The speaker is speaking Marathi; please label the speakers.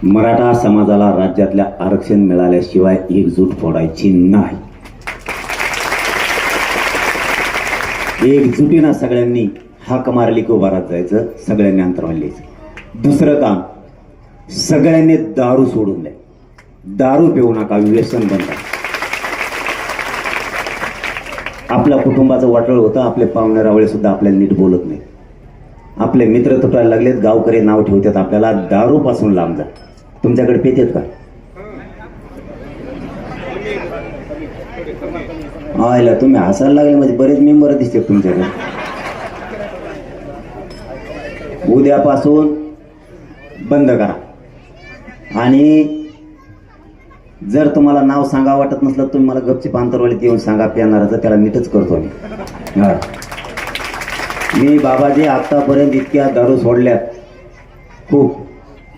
Speaker 1: मराठा समाजाला राज्यातल्या आरक्षण मिळाल्याशिवाय एकजूट फोडायची नाही. एकजुटीनं सगळ्यांनी हाक मारली की उभारात जायचं, सगळ्यांनी अंतरावून लिहायचं. दुसरं काम, सगळ्यांनी दारू सोडून द्या. दारू पिऊ नका, व्यसन बंद. आपल्या कुटुंबाचं वाटळ होतं, आपले पाहुणे रावळे सुद्धा आपल्याला नीट बोलत नाही. आपले मित्र तुटायला लागलेत, गावकरी नाव ठेवतात आपल्याला. दारू पासून लांब जा. तुमच्याकडे पेतेत का? आयला तुम्ही हसायला लागले म्हणजे बरेच मेंबर दिसते तुमच्याकडे. उद्यापासून बंद करा. आणि जर तुम्हाला नाव सांगा वाटत नसलं तुम्ही मला गपचीप आंतरवालीत येऊन सांगा. पिणाराचं त्याला नीटच करतो मी. मी बाबाजी आतापर्यंत इतक्या दारू सोडल्यात खूप.